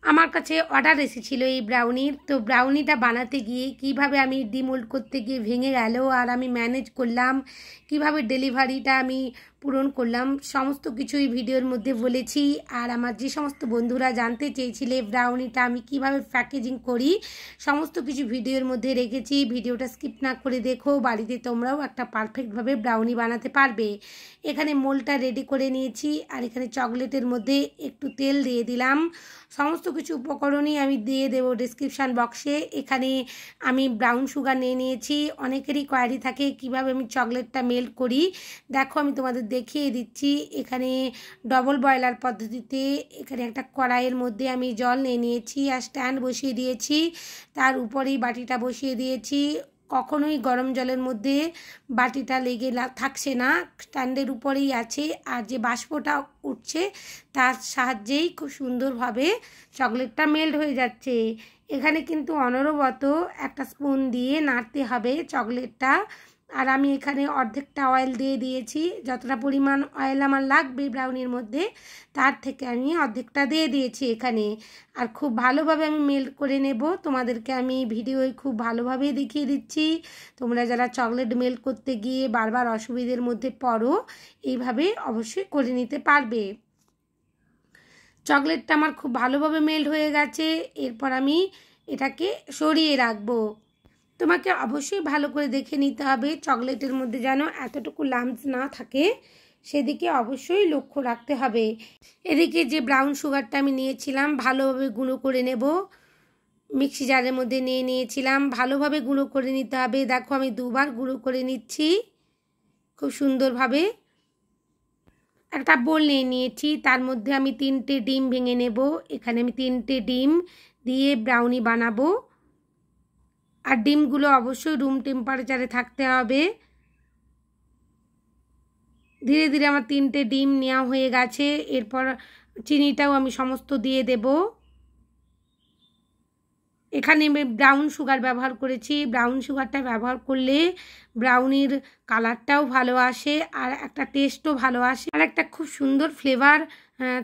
আমার কাছে অর্ডার এসেছিলো এই ব্রাউনির। তো ব্রাউনিটা বানাতে গিয়ে কিভাবে আমি ডিমোল্ড করতে গিয়ে ভেঙে গেল আর আমি ম্যানেজ করলাম, কিভাবে ডেলিভারিটা আমি পূরণ করলাম, সমস্ত কিছুই ভিডিওর মধ্যে বলেছি। আর আমার যে সমস্ত বন্ধুরা জানতে চেয়েছিলে ব্রাউনিটা আমি কিভাবে প্যাকেজিং করি, সমস্ত কিছু ভিডিওর মধ্যে রেখেছি। ভিডিওটা স্কিপ না করে দেখো, বাড়িতে তোমরাও একটা পারফেক্টভাবে ব্রাউনি বানাতে পারবে। এখানে মোলটা রেডি করে নিয়েছি আর এখানে চকলেটের মধ্যে একটু তেল দিয়ে দিলাম। সমস্ত কিছু উপকরণই আমি দিয়ে দেবো ডেসক্রিপশান বক্সে। এখানে আমি ব্রাউন সুগার নিয়ে নিয়েছি। অনেকেরই কোয়ারি থাকে কিভাবে আমি চকলেটটা মেল্ট করি, দেখো আমি তোমাদের দেখিয়ে দিচ্ছি। এখানে ডবল বয়লার পদ্ধতিতে এখানে একটা কড়াইয়ের মধ্যে আমি জল নিয়ে নিয়েছি আর স্ট্যান্ড বসিয়ে দিয়েছি, তার উপরেই বাটিটা বসিয়ে দিয়েছি। কখনোই গরম জলের মধ্যে বাটিটা লেগে থাকছে না, স্ট্যান্ডের উপরেই আছে। আর যে বাষ্পটা উঠছে তার সাহায্যেই খুব সুন্দরভাবে চকলেটটা মেল্ট হয়ে যাচ্ছে। এখানে কিন্তু অনবরত একটা স্পুন দিয়ে নাড়তে হবে চকলেটটা। আর আমি এখানে অর্ধেকটা অয়েল দিয়ে দিয়েছি, যতটা পরিমাণ অয়েল আমার লাগবে ব্রাউনির মধ্যে তার থেকে আমি অর্ধেকটা দিয়ে দিয়েছি এখানে। আর খুব ভালোভাবে আমি মেল্ট করে নেব, তোমাদেরকে আমি ভিডিওয় খুব ভালোভাবে দেখিয়ে দিচ্ছি। তোমরা যারা চকলেট মেল্ট করতে গিয়ে বারবার অসুবিধার মধ্যে পড়ো, এইভাবে অবশ্যই করে নিতে পারবে। চকলেটটা আমার খুব ভালোভাবে মেল্ট হয়ে গেছে, এরপর আমি এটাকে সরিয়ে রাখবো। তোমাকে অবশ্যই ভালো করে দেখে নিতে হবে চকলেটের মধ্যে যেন এতটুকু লাম্পস না থাকে, সেদিকে অবশ্যই লক্ষ্য রাখতে হবে। এদিকে যে ব্রাউন সুগারটা আমি নিয়েছিলাম ভালোভাবে গুঁড়ো করে নেব। মিক্সি জারের মধ্যে নিয়ে নিয়েছিলাম, ভালোভাবে গুঁড়ো করে নিতে হবে। দেখো আমি দুবার গুঁড়ো করে নিচ্ছি খুব সুন্দরভাবে। একটা বোল নিয়ে নিয়েছি, তার মধ্যে আমি 3টে ডিম ভেঙে নেব। এখানে আমি 3টে ডিম দিয়ে ব্রাউনি বানাবো। আর ডিমগুলো অবশ্যই রুম টেম্পারেচারে থাকতে হবে। ধীরে ধীরে আমার 3টে ডিম নেওয়া হয়ে গেছে। এরপর চিনিটাও আমি সমস্ত দিয়ে দেব। এখানে আমি ব্রাউন সুগার ব্যবহার করেছি। ব্রাউন সুগারটা ব্যবহার করলে ব্রাউনির কালারটাও ভালো আসে আর একটা টেস্টও ভালো আসে, আর একটা খুব সুন্দর ফ্লেভার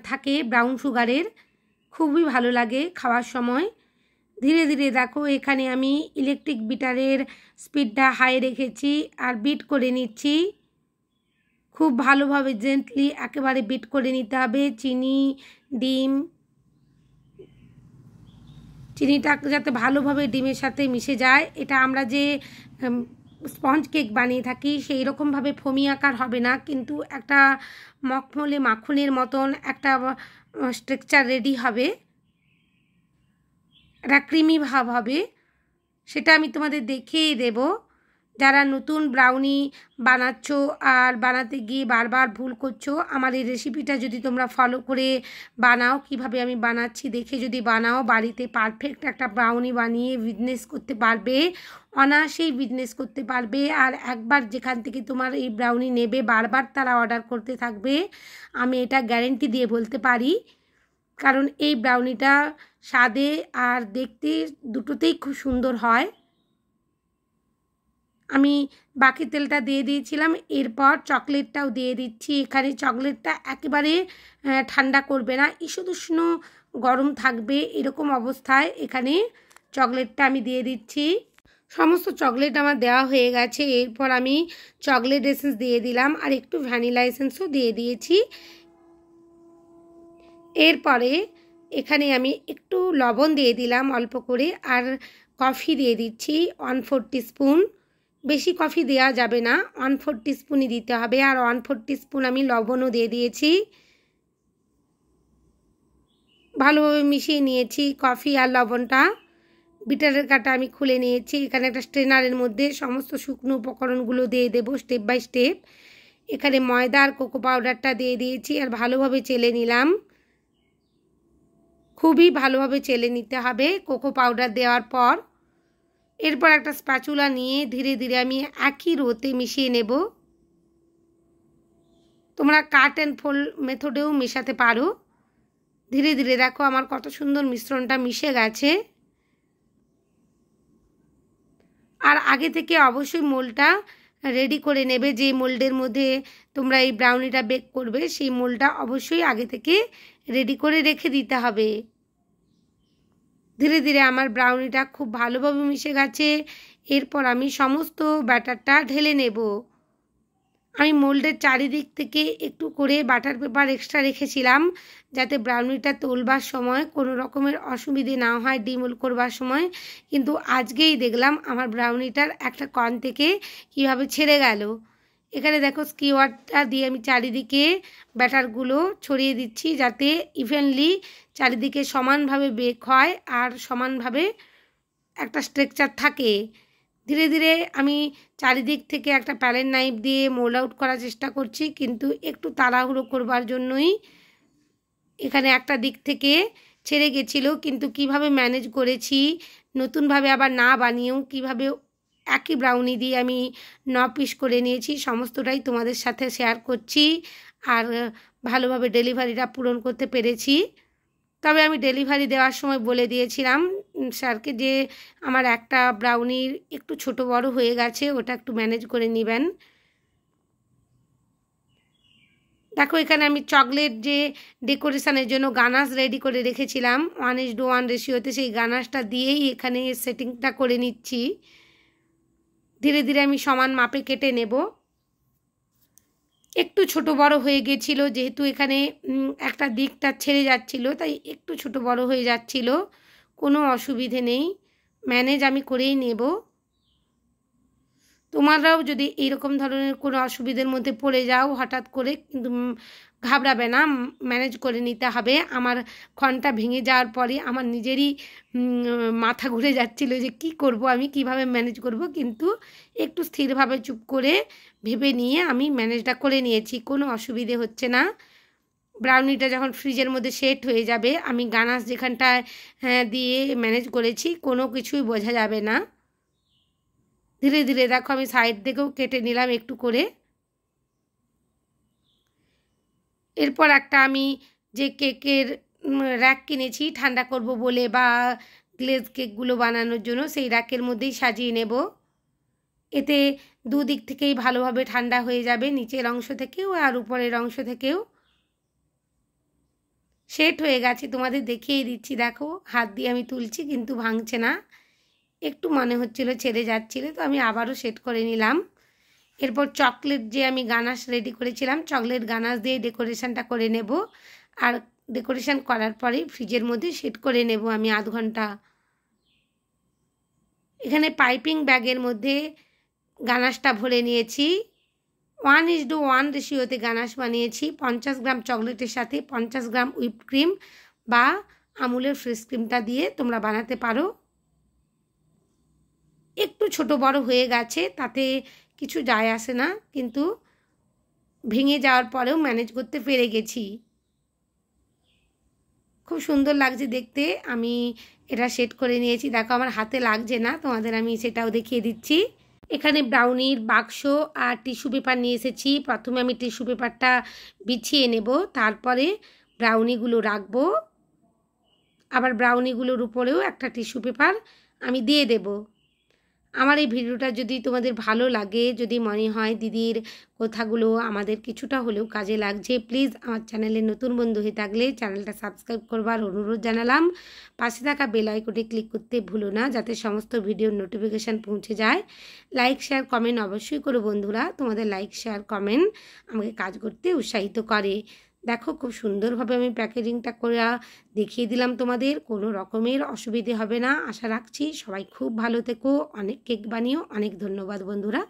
থাকে ব্রাউন সুগারের, খুবই ভালো লাগে খাওয়ার সময়। ধীরে ধীরে দেখো এখানে আমি ইলেকট্রিক বিটারের স্পিডটা হাই রেখেছি আর বিট করে নিচ্ছি। খুব ভালোভাবে জেন্টলি একেবারে বিট করে নিতে হবে। চিনিটা যাতে ভালোভাবে ডিমের সাথে মিশে যায়। এটা আমরা যে স্পঞ্জ কেক বানিয়ে থাকি সেই রকমভাবে ফোমি আকার হবে না, কিন্তু একটা মখমলে মাখনের মতন একটা স্ট্রাকচার রেডি হবে, একটা ক্রিমি ভাব হবে। সেটা আমি তোমাদের দেখিয়ে দেব। যারা নতুন ব্রাউনি বানাচ্ছ আর বানাতে গিয়ে বারবার ভুল করছো, আমার এই রেসিপিটা যদি তোমরা ফলো করে বানাও, কিভাবে আমি বানাচ্ছি দেখে যদি বানাও, বাড়িতে পারফেক্ট একটা ব্রাউনি বানিয়ে বিজনেস করতে পারবে, অনায়াসেই বিজনেস করতে পারবে। আর একবার যেখান থেকে তোমার এই ব্রাউনি নেবে বারবার তারা অর্ডার করতে থাকবে, আমি এটা গ্যারেন্টি দিয়ে বলতে পারি। কারণ এই ব্রাউনিটা স্বাদে আর দেখতে দুটোতেই খুব সুন্দর হয়। আমি বাকি তেলটা দিয়ে দিয়েছিলাম, এরপর চকলেটটাও দিয়ে দিচ্ছি। এখানে চকলেটটা একেবারে ঠান্ডা করবে না, ঈষদুষ্ণ গরম থাকবে, এরকম অবস্থায় এখানে চকলেটটা আমি দিয়ে দিচ্ছি। সমস্ত চকলেট আমার দেওয়া হয়ে গেছে। এরপর আমি চকলেট এসেন্স দিয়ে দিলাম আর একটু ভ্যানিলা এসেন্সও দিয়ে দিয়েছি। এরপরে এখানে আমি একটু লবণ দিয়ে দিলাম অল্প করে, আর কফি দিয়ে দিচ্ছি 1/4 টিস্পুন। বেশি কফি দেওয়া যাবে না, 1/4 টিস্পুনই দিতে হবে। আর 1/4 টিস্পুন আমি লবণও দিয়ে দিয়েছি। ভালোভাবে মিশিয়ে নিয়েছি কফি আর লবণটা। বিটারের কাটা আমি খুলে নিয়েছি। এখানে একটা স্ট্রেনারের মধ্যে সমস্ত শুকনো উপকরণগুলো দিয়ে দেবো স্টেপ বাই স্টেপ। এখানে ময়দা আর কোকো পাউডারটা দিয়ে দিয়েছি আর ভালোভাবে চেলে নিলাম। খুবই ভালোভাবে চেলে নিতে হবে কোকো পাউডার দেওয়ার পর। এরপর একটা স্প্যাচুলা নিয়ে ধীরে ধীরে আমি একই রোতে মিশিয়ে নেব। তোমরা কাট অ্যান্ড ফোল্ড মেথডেও মেশাতে পারো। ধীরে ধীরে দেখো আমার কত সুন্দর মিশ্রণটা মিশে গেছে। আর আগে থেকে অবশ্যই মোল্ডটা রেডি করে নেবে। যে মোল্ডের মধ্যে তোমরা এই ব্রাউনিটা বেক করবে সেই মোল্ডটা অবশ্যই আগে থেকে রেডি করে রেখে দিতে হবে। ধীরে ধীরে আমার ব্রাউনিটা খুব ভালোভাবে মিশে গেছে। এরপর আমি সমস্ত ব্যাটারটা ঢেলে নেব। আমি মোল্ডের চারিদিক থেকে একটু করে বাটার পেপার এক্সট্রা রেখেছিলাম, যাতে ব্রাউনিটা তোলবার সময় কোনো রকমের অসুবিধে না হয় ডিমোল্ড করবার সময়। কিন্তু আজকেই দেখলাম আমার ব্রাউনিটার একটা কণ থেকে কীভাবে ছেড়ে গেল। এখানে দেখো স্কিওয়ারটা দিয়ে আমি চারিদিকে ব্যাটারগুলো ছড়িয়ে দিচ্ছি, যাতে ইভেনলি চারিদিকে সমানভাবে বেক হয় আর সমানভাবে একটা স্ট্রাকচার থাকে। ধীরে ধীরে আমি চারিদিক থেকে একটা প্যালেট নাইফ দিয়ে মোল্ড আউট করার চেষ্টা করছি, কিন্তু একটু তাড়াহুড়ো করবার জন্যই এখানে একটা দিক থেকে ছেড়ে গেছিলো। কিন্তু কিভাবে ম্যানেজ করেছি নতুনভাবে আবার না বানিয়েও কিভাবে একই ব্রাউনি দিয়ে আমি 9 পিস করে নিয়েছি, সমস্তটাই তোমাদের সাথে শেয়ার করছি। আর ভালোভাবে ডেলিভারিটা পূরণ করতে পেরেছি। তবে আমি ডেলিভারি দেওয়ার সময় বলে দিয়েছিলাম স্যারকে যে আমার একটা ব্রাউনির একটু ছোট বড় হয়ে গেছে, ওটা একটু ম্যানেজ করে নেবেন। দেখো এখানে আমি চকলেট যে ডেকোরেশনের জন্য গানাশ রেডি করে রেখেছিলাম 1:1 রেশিওতে, সেই গানাশটা দিয়েই এখানে সেটিংটা করে নিচ্ছি। ধীরে ধীরে আমি সমান মাপে কেটে নেব। একটু ছোট বড় হয়ে গেছিলো, যেহেতু এখানে একটা দিকটা ছেড়ে যাচ্ছিলো, তাই একটু ছোট বড় হয়ে যাচ্ছিল। কোনো অসুবিধে নেই, ম্যানেজ আমি করেই নেব। তোমরাও যদি এইরকম ধরনের কোনো অসুবিধার মধ্যে পড়ে যাও হঠাৎ করে, কিন্তু ঘাবড়াবে না, ম্যানেজ করে নিতে হবে। আমার ক্ষণটা ভেঙে যাওয়ার পরে আমার নিজেরই মাথা ঘুরে যাচ্ছিল যে কি করব, আমি কিভাবে ম্যানেজ করব, কিন্তু একটু স্থিরভাবে চুপ করে ভেবে নিয়ে আমি ম্যানেজটা করে নিয়েছি। কোনো অসুবিধে হচ্ছে না। ব্রাউনিটা যখন ফ্রিজের মধ্যে সেট হয়ে যাবে, আমি গানাশ যেখানটায় দিয়ে ম্যানেজ করেছি কোনো কিছুই বোঝা যাবে না। ধীরে ধীরে দেখো আমি সাইড থেকেও কেটে নিলাম একটু করে। এরপর একটা আমি যে কেকের র্যাক কিনেছি ঠান্ডা করব বলে বা গ্লেজ কেকগুলো বানানোর জন্য, সেই র্যাকের মধ্যেই সাজিয়ে নেব। এতে দুদিক থেকেই ভালোভাবে ঠান্ডা হয়ে যাবে, নিচের অংশ থেকেও আর উপরের অংশ থেকেও। সেট হয়ে গেছে, তোমাদের দেখিয়ে দিচ্ছি। দেখো হাত দিয়ে আমি তুলছি কিন্তু ভাঙছে না, একটু মনে হচ্ছিল ছেড়ে যাচ্ছিল, তো আমি আবারও সেট করে নিলাম। এরপর চকলেট যে আমি গানাশ রেডি করেছিলাম, চকলেট গানাশ দিয়ে ডেকোরেশনটা করে নেব। আর ডেকোরেশন করার পরে ফ্রিজের মধ্যে সেট করে নেব আমি আধ ঘন্টা। এখানে পাইপিং ব্যাগের মধ্যে গানাশটা ভরে নিয়েছি। 1:1 রেশিওতে গানাশ বানিয়েছি। 50 গ্রাম চকলেটের সাথে 50 গ্রাম হুইপ ক্রিম বা আমুলের ফ্রেশ ক্রিমটা দিয়ে তোমরা বানাতে পারো। একটু ছোট বড় হয়ে গেছে, তাতে কিছু যায় আসে না, কিন্তু ভেঙে যাওয়ার পরেও ম্যানেজ করতে পেরে গেছি। খুব সুন্দর লাগছে দেখতে। আমি এটা সেট করে নিয়েছি, দেখো আমার হাতে লাগছে না, তোমাদের আমি সেটাও দেখিয়ে দিচ্ছি। এখানে ব্রাউনির বাক্স আর টিস্যু পেপার নিয়ে এসেছি। প্রথমে আমি টিস্যু পেপারটা বিছিয়ে নেব, তারপরে ব্রাউনিগুলো রাখবো। আবার ব্রাউনিগুলোর উপরেও একটা টিস্যু পেপার আমি দিয়ে দেব। আমার এই ভিডিওটা যদি তোমাদের ভালো লাগে, যদি মনে হয় দিদির কথাগুলো আমাদের কিছুটা হলেও কাজে লাগছে, প্লিজ আমার চ্যানেলে নতুন বন্ধু হয়ে থাকলে চ্যানেলটা সাবস্ক্রাইব করবার অনুরোধ জানালাম। পাশে থাকা বেল আইকনে ক্লিক করতে ভুলো না, যাতে সমস্ত ভিডিওর নোটিফিকেশান পৌঁছে যায়। লাইক শেয়ার কমেন্ট অবশ্যই করো বন্ধুরা, তোমাদের লাইক শেয়ার কমেন্ট আমাকে কাজ করতে উৎসাহিত করে। দেখো খুব সুন্দরভাবে আমি প্যাকেজিংটা করে দেখিয়ে দিলাম তোমাদের, কোনো রকমের অসুবিধে হবে না আশা রাখছি। সবাই খুব ভালো থেকো, অনেক কেক বানিও। অনেক ধন্যবাদ বন্ধুরা।